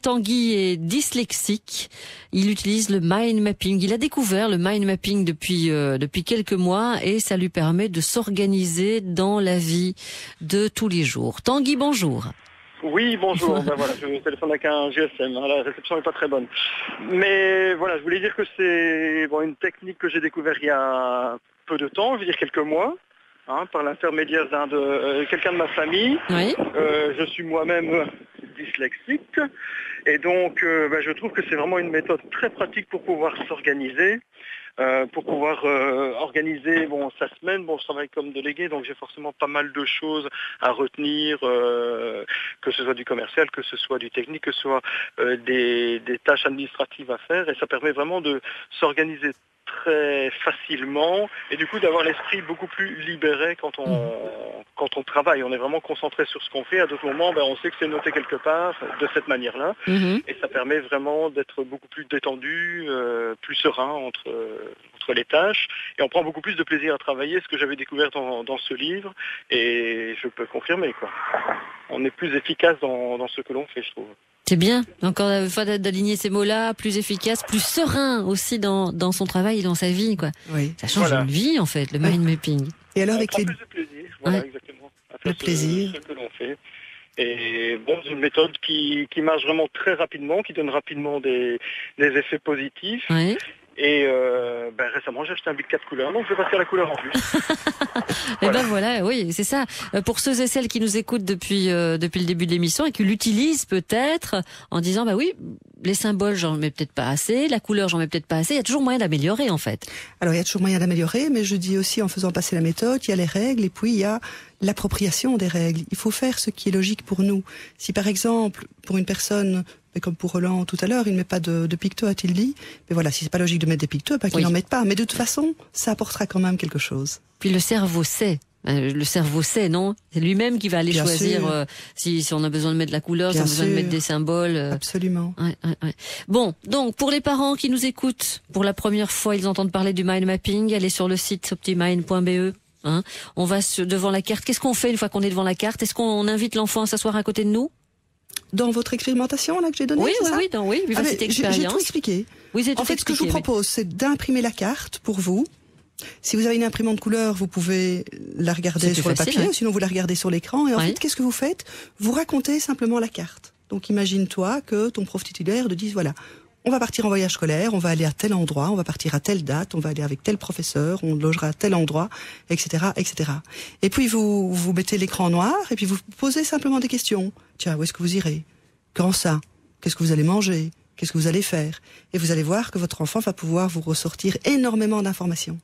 Tanguy est dyslexique. Il utilise le mind mapping. Il a découvert le mind mapping depuis quelques mois et ça lui permet de s'organiser dans la vie de tous les jours. Tanguy, bonjour. Oui, bonjour. Ben voilà, je téléphone avec un GSM. Hein, la réception n'est pas très bonne. Mais voilà, je voulais dire que c'est une technique que j'ai découverte il y a peu de temps, je veux dire quelques mois, par l'intermédiaire de quelqu'un de ma famille. Oui. Je suis moi-même dyslexique et donc je trouve que c'est vraiment une méthode très pratique pour pouvoir s'organiser. Pour pouvoir organiser sa semaine. Je travaille comme délégué, donc j'ai forcément pas mal de choses à retenir, que ce soit du commercial, que ce soit du technique, que ce soit des tâches administratives à faire, et ça permet vraiment de s'organiser très facilement et du coup d'avoir l'esprit beaucoup plus libéré quand on travaille. On est vraiment concentré sur ce qu'on fait. À d'autres moments, on sait que c'est noté quelque part de cette manière-là, et ça permet vraiment d'être beaucoup plus détendu, plus serein entre les tâches, et on prend beaucoup plus de plaisir à travailler, ce que j'avais découvert dans ce livre, et je peux confirmer, quoi. On est plus efficace dans ce que l'on fait, je trouve. C'est bien, encore une fois d'aligner ces mots-là, plus efficace, plus serein aussi dans son travail et dans sa vie, quoi. Oui. Ça change une vie, en fait, le mind mapping. Et alors avec plus de plaisir, voilà, exactement. Le plaisir. Ce que l'on fait. Et c'est une méthode qui marche vraiment très rapidement, qui donne rapidement des effets positifs. Oui. Et récemment, j'ai acheté un bic 4 couleurs, donc je vais passer à la couleur en plus. Et voilà, oui, c'est ça. Pour ceux et celles qui nous écoutent depuis le début de l'émission et qui l'utilisent peut-être en disant oui, les symboles j'en mets peut-être pas assez, la couleur j'en mets peut-être pas assez, il y a toujours moyen d'améliorer en fait. Alors il y a toujours moyen d'améliorer, mais je dis aussi en faisant passer la méthode, il y a les règles et puis il y a l'appropriation des règles. Il faut faire ce qui est logique pour nous. Si par exemple, pour une personne, mais comme pour Roland tout à l'heure, il ne met pas de picto, a-t-il dit, mais voilà, si c'est pas logique de mettre des pictos, qu'il n'en mette pas. Mais de toute façon, ça apportera quand même quelque chose. Puis le cerveau sait. Non? C'est lui-même qui va aller choisir si on a besoin de mettre la couleur, si on a besoin de mettre des symboles. Absolument. Ouais. Bon, donc pour les parents qui nous écoutent, pour la première fois, ils entendent parler du mind mapping, allez sur le site optimind.be. On va devant la carte. Qu'est-ce qu'on fait une fois qu'on est devant la carte? Est-ce qu'on invite l'enfant à s'asseoir à côté de nous? Dans votre expérimentation là que j'ai donnée, Vivacité Expérience. J'ai tout expliqué. En fait, ce que je vous propose, c'est d'imprimer la carte pour vous. Si vous avez une imprimante couleur, vous pouvez la regarder sur le papier, sinon vous la regardez sur l'écran. Et en fait, qu'est-ce que vous faites? Vous racontez simplement la carte. Donc imagine-toi que ton prof titulaire te dise, voilà, on va partir en voyage scolaire, on va aller à tel endroit, on va partir à telle date, on va aller avec tel professeur, on logera à tel endroit, etc., etc. Et puis vous mettez l'écran noir et puis vous posez simplement des questions. Tiens, où est-ce que vous irez? Quand ça? Qu'est-ce que vous allez manger? Qu'est-ce que vous allez faire? Et vous allez voir que votre enfant va pouvoir vous ressortir énormément d'informations.